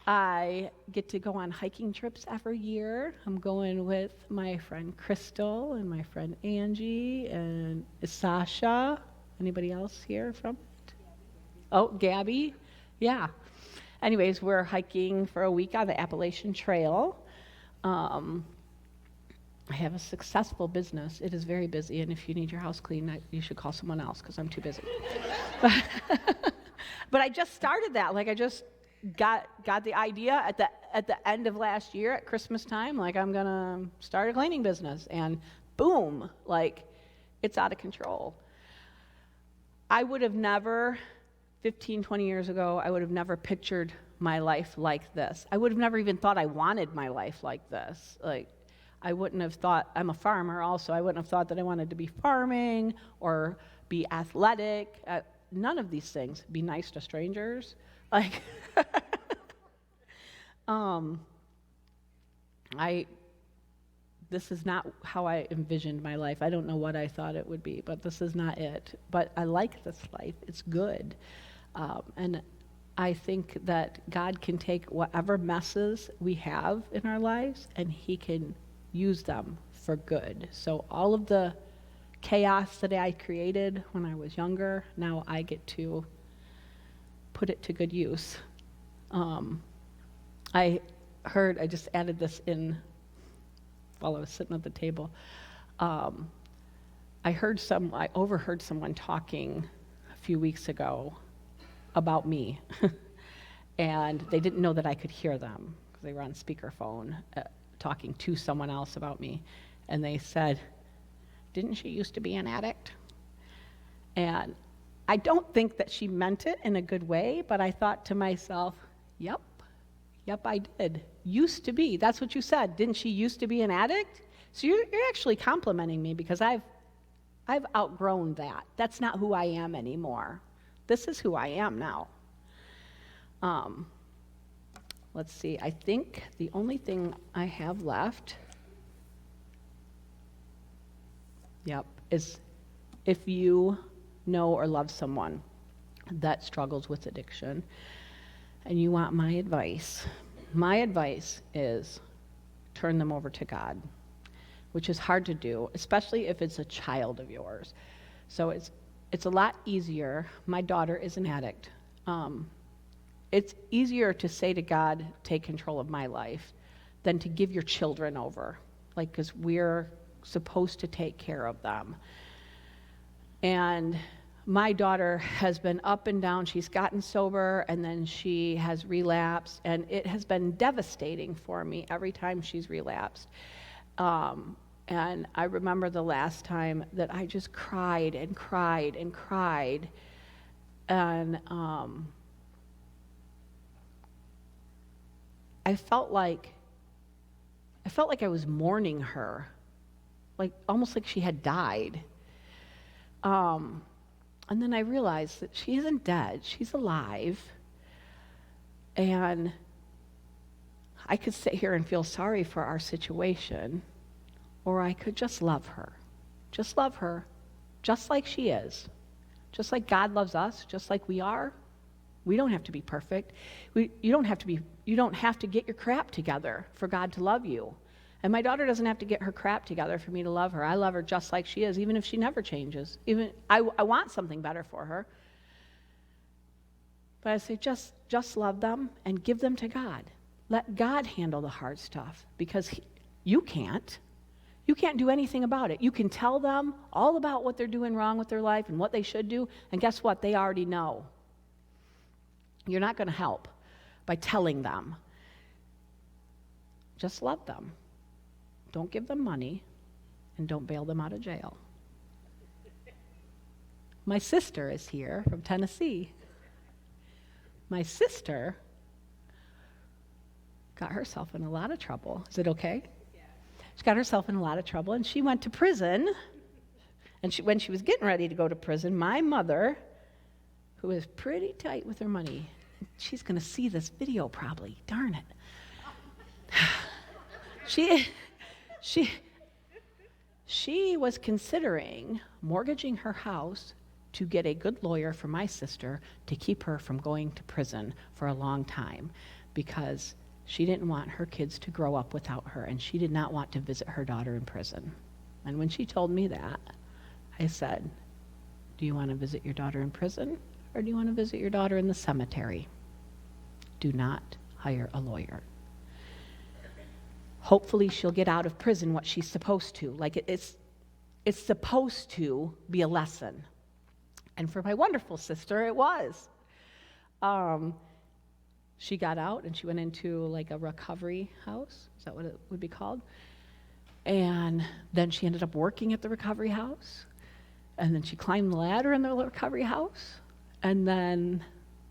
I get to go on hiking trips every year. I'm going with my friend Crystal and my friend Angie and Sasha. Anybody else here from it? Oh, Gabby? Yeah. Anyways, we're hiking for a week on the Appalachian Trail. I have a successful business. It is very busy, and if you need your house cleaned, you should call someone else because I'm too busy. But I just started that. Like, I just got the idea at the end of last year at Christmas time. Like, I'm gonna start a cleaning business, and boom, like, it's out of control. I would have never, 15, 20 years ago, I would have never pictured my life like this. I would have never even thought I wanted my life like this. Like, I wouldn't have thought, I'm a farmer also, I wouldn't have thought that I wanted to be farming or be athletic. None of these things. Be nice to strangers. Like, this is not how I envisioned my life. I don't know what I thought it would be, but this is not it. But I like this life. It's good. And I think that God can take whatever messes we have in our lives, and he can use them for good. So all of the chaos that I created when I was younger, now I get to put it to good use. I just added this in while I was sitting at the table. I overheard someone talking a few weeks ago about me, and they didn't know that I could hear them because they were on speakerphone talking to someone else about me, and they said, "Didn't she used to be an addict?" And I don't think that she meant it in a good way, but I thought to myself, yep, I did. Used to be. That's what you said. Didn't she used to be an addict? So you're actually complimenting me because I've outgrown that. That's not who I am anymore. This is who I am now. Let's see. I think the only thing I have left, is if you know or love someone that struggles with addiction, and you want my advice is turn them over to God, which is hard to do, especially if it's a child of yours. So it's a lot easier. My daughter is an addict. It's easier to say to God, take control of my life, than to give your children over, like, because we're supposed to take care of them. And my daughter has been up and down. She's gotten sober, and then she has relapsed, and it has been devastating for me every time she's relapsed. And I remember the last time that I just cried and cried and cried, and I felt like I was mourning her, like almost like she had died. And then I realized that she isn't dead, she's alive. And I could sit here and feel sorry for our situation, or I could just love her. Just love her, just like she is. Just like God loves us, just like we are. We don't have to be perfect. You don't have to get your crap together for God to love you. And my daughter doesn't have to get her crap together for me to love her. I love her just like she is, even if she never changes. Even I want something better for her. But I say, just love them and give them to God. Let God handle the hard stuff, because you can't. You can't do anything about it. You can tell them all about what they're doing wrong with their life and what they should do, and guess what? They already know. You're not going to help by telling them. Just love them. Don't give them money, and don't bail them out of jail. My sister is here from Tennessee. My sister got herself in a lot of trouble. Is it okay? Yeah. She got herself in a lot of trouble, and she went to prison. And when she was getting ready to go to prison, my mother, who is pretty tight with her money, she's going to see this video probably. Darn it. She was considering mortgaging her house to get a good lawyer for my sister to keep her from going to prison for a long time, because she didn't want her kids to grow up without her, and she did not want to visit her daughter in prison. And when she told me that, I said, do you want to visit your daughter in prison, or do you want to visit your daughter in the cemetery? Do not hire a lawyer. Hopefully she'll get out of prison what she's supposed to. Like it's supposed to be a lesson. And for my wonderful sister, it was. She got out and she went into like a recovery house. Is that what it would be called? And then she ended up working at the recovery house. And then she climbed the ladder in the recovery house. And then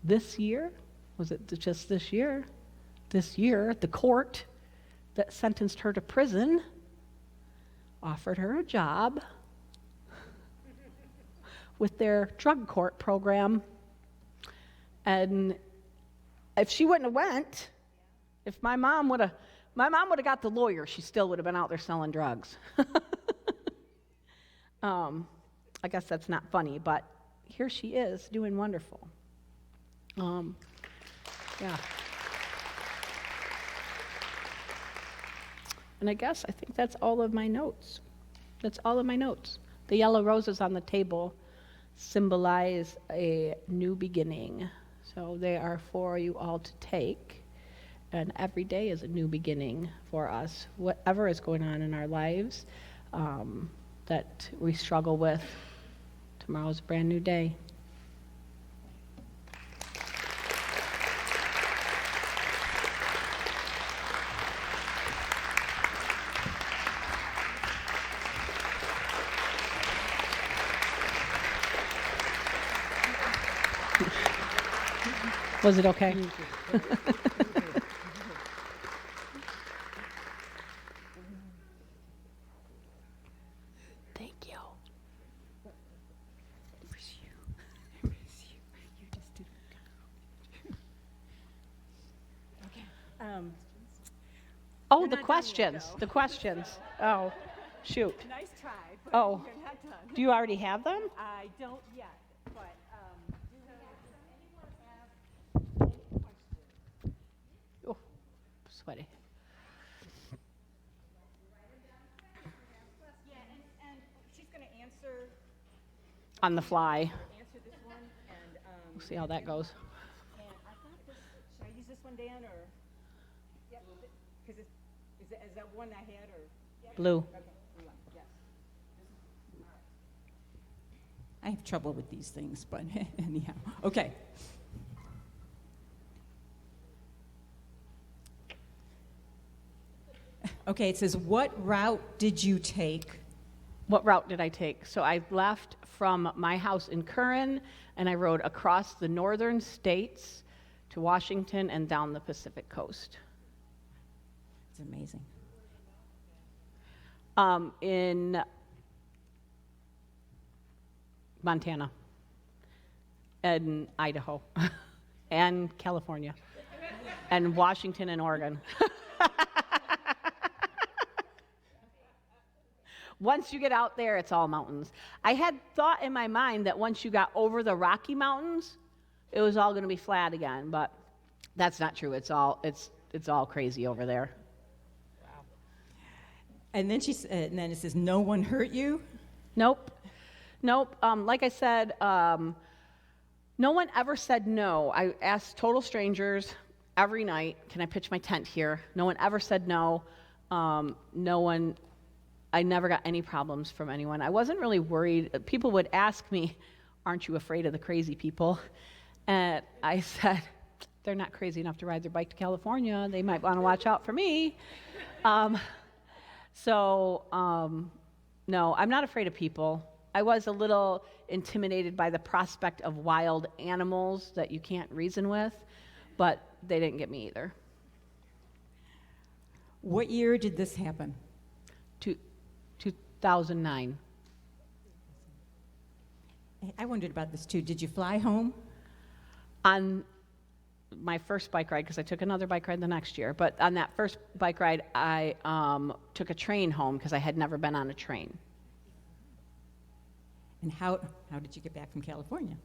this year, was it just this year? This year, the court that sentenced her to prison offered her a job with their drug court program. And if she wouldn't have went, if my mom would have got the lawyer, she still would have been out there selling drugs. I guess that's not funny, but here she is doing wonderful. Yeah. And I think that's all of my notes. That's all of my notes. The yellow roses on the table symbolize a new beginning. So they are for you all to take. And every day is a new beginning for us. Whatever is going on in our lives that we struggle with, tomorrow's a brand new day. Was it okay? Thank you. I miss you. I miss you. You just did okay. The questions. Yet, the questions. Oh, shoot. Nice try, but oh, you're not done. Do you already have them? I don't yet, but sweaty. Yeah, and she's going to answer On the fly. this one, and We'll see how that goes. and I thought this. Should I use this one, Dan, or? Yep. Because is that one I had, or? Yep. Blue. Okay, blue one. Yes. I have trouble with these things, but anyhow, okay. Okay, it says, what route did you take? What route did I take? So I left from my house in Curran, and I rode across the northern states to Washington and down the Pacific coast. It's amazing. In Montana and Idaho and California and Washington and Oregon. Once you get out there, it's all mountains. I had thought in my mind that once you got over the Rocky Mountains, it was all going to be flat again, but that's not true. It's all crazy over there. Wow. And then and then it says, no one hurt you? Nope. Like I said, no one ever said no. I asked total strangers every night, can I pitch my tent here? No one ever said no. I never got any problems from anyone. I wasn't really worried. People would ask me, aren't you afraid of the crazy people? And I said, they're not crazy enough to ride their bike to California. They might want to watch out for me. No, I'm not afraid of people. I was a little intimidated by the prospect of wild animals that you can't reason with, but they didn't get me either. What year did this happen? 2009. I wondered about this too. Did you fly home? On my first bike ride, because I took another bike ride the next year, but on that first bike ride, I took a train home because I had never been on a train. And how did you get back from California?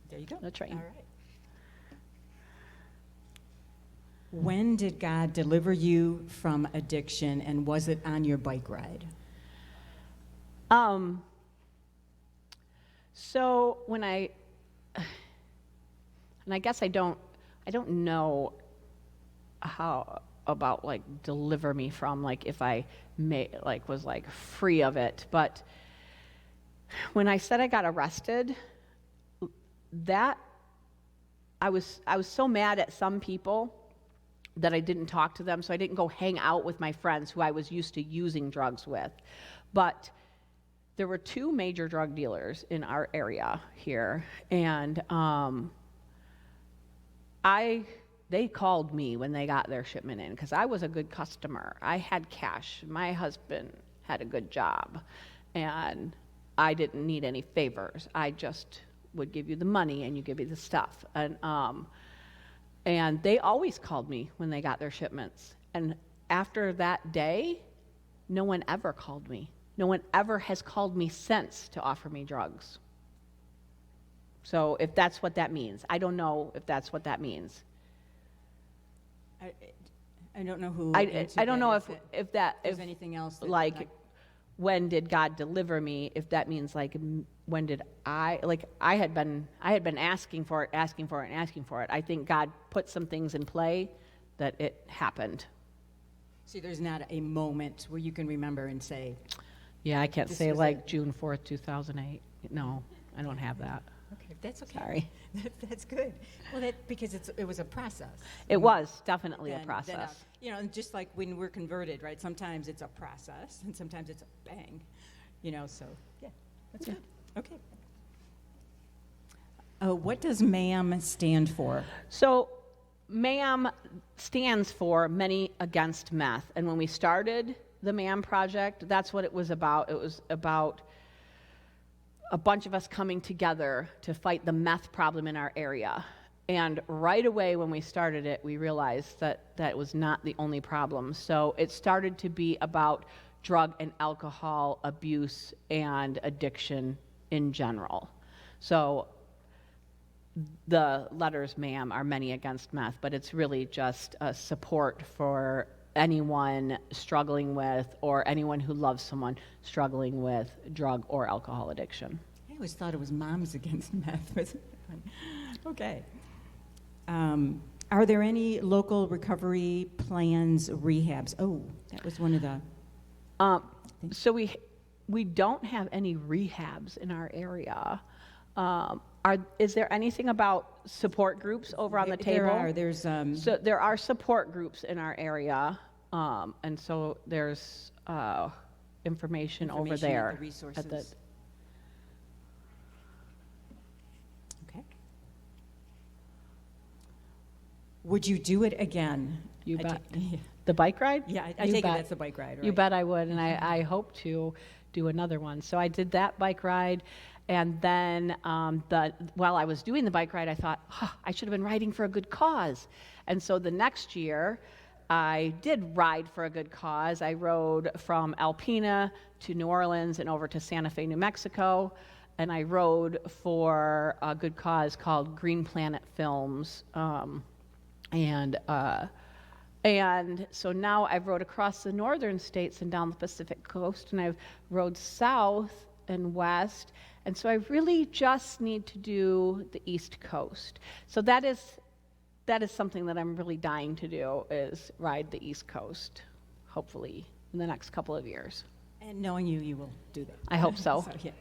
There you go. The train. All right. When did God deliver you from addiction, and was it on your bike ride? So when and I guess I don't know how about like deliver me from, like if I was like free of it, but when I said I got arrested, that I was so mad at some people that I didn't talk to them, so I didn't go hang out with my friends who I was used to using drugs with. But there were two major drug dealers in our area here, and they called me when they got their shipment in because I was a good customer. I had cash. My husband had a good job, and I didn't need any favors. I just would give you the money and you give me the stuff. And they always called me when they got their shipments. And after that day, no one ever called me. No one ever has called me since to offer me drugs. So if that's what that means, I don't know if that's what that means. I don't know who. I don't know if there's anything else. Like, when did God deliver me? If that means like when did I had been asking for it. I think God put some things in play that it happened. See, there's not a moment where you can remember and say. Yeah, I can't say like June 4th, 2008. No, I don't have that. Okay, that's okay. Sorry. That's good. Well, because it was a process. It was definitely a process. And just like when we're converted, right? Sometimes it's a process, and sometimes it's a bang. So yeah, that's good. Okay. What does MAM stand for? So, MAM stands for Many Against Meth, and when we started the MAM project, that's what it was about. It was about a bunch of us coming together to fight the meth problem in our area. And right away when we started it, we realized that was not the only problem. So it started to be about drug and alcohol abuse and addiction in general. So the letters ma'am are many against meth, but it's really just a support for anyone struggling with, or anyone who loves someone struggling with drug or alcohol addiction. I always thought it was moms against meth. Okay. Are there any local recovery plans, rehabs? Oh, that was one of the... So we don't have any rehabs in our area. Is there anything about support groups over on the table? There are. There's So there are support groups in our area, and so there's information over information there. at the resources. Okay. Would you do it again? You I bet. take- The bike ride? Yeah, I You take it bet. that's the bike ride, right? You bet I would, and I hope to do another one. So I did that bike ride, and then while I was doing the bike ride, I thought, I should have been riding for a good cause. And so the next year, I did ride for a good cause. I rode from Alpena to New Orleans and over to Santa Fe, New Mexico, and I rode for a good cause called Green Planet Films. And so now I've rode across the northern states and down the Pacific coast, and I've rode south and west, and so I really just need to do the East Coast. So that is something that I'm really dying to do, is ride the East Coast, hopefully in the next couple of years. And knowing you, you will do that. I hope so. Yeah.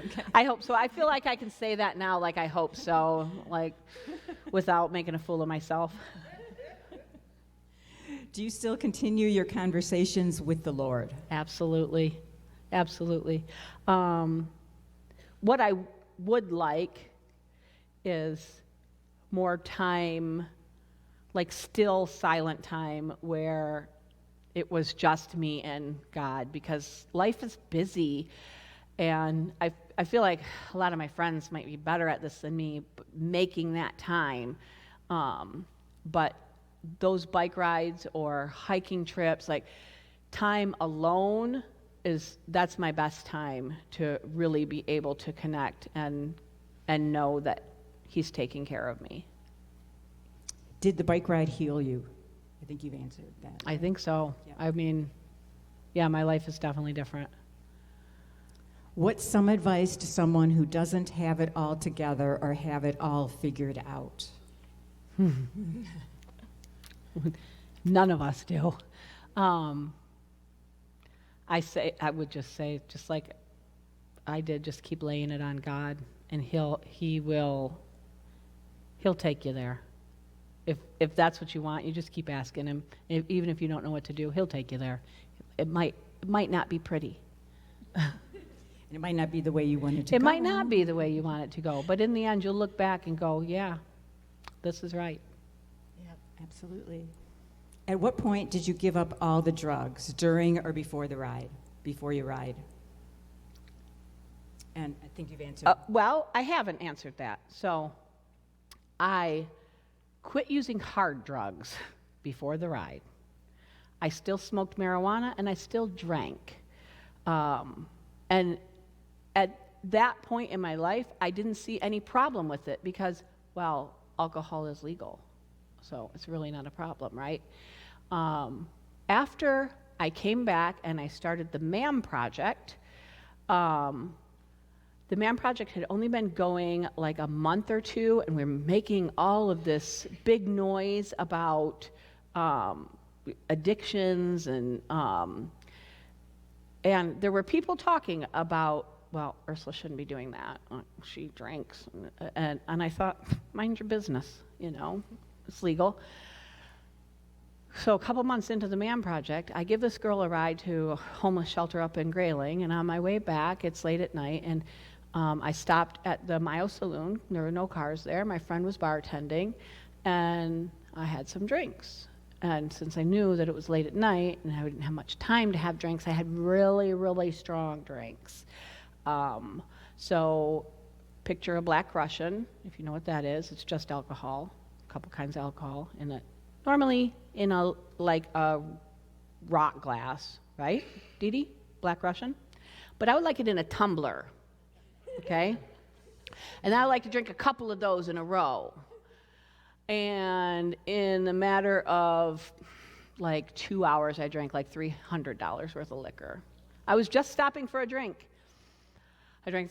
Okay. I hope so. I feel like I can say that now, like I hope so, like without making a fool of myself. Do you still continue your conversations with the Lord? Absolutely. Absolutely. What I would like is more time, like still silent time, where it was just me and God, because life is busy, and I feel like a lot of my friends might be better at this than me, making that time. But those bike rides or hiking trips, like time alone that's my best time to really be able to connect and know that He's taking care of me. Did the bike ride heal you? I think you've answered that. I think so. Yeah. I mean, yeah, my life is definitely different. What's some advice to someone who doesn't have it all together or have it all figured out? None of us do. I would just say, just like I did, just keep laying it on God, and He'll take you there. If that's what you want, you just keep asking Him. Even if you don't know what to do, He'll take you there. It might not be pretty. And it might not be the way you wanted to It go. might not be the way you want it to go, but in the end, you'll look back and go, yeah, this is right. Yep, absolutely. At what point did you give up all the drugs, during or before the ride? Before you ride? And I think you've answered. Well, I haven't answered that. So I quit using hard drugs before the ride. I still smoked marijuana, and I still drank. And at that point in my life, I didn't see any problem with it because, well, alcohol is legal. So it's really not a problem, right? After I came back and I started the MAM project, the MAM project had only been going like a month or two, and we were making all of this big noise about addictions, and there were people talking about, well, Ursula shouldn't be doing that. She drinks, and I thought, mind your business, it's legal. So a couple months into the MAM project, I give this girl a ride to a homeless shelter up in Grayling, and on my way back, it's late at night, and I stopped at the Mayo Saloon. There were no cars there. My friend was bartending, and I had some drinks. And since I knew that it was late at night and I didn't have much time to have drinks, I had really, really strong drinks. So picture a Black Russian, if you know what that is. It's just alcohol, a couple kinds of alcohol in it. Normally in a rock glass, right, Dee Dee? Black Russian? But I would like it in a tumbler, okay? And I like to drink a couple of those in a row. And in a matter of like 2 hours, I drank like $300 worth of liquor. I was just stopping for a drink. I drank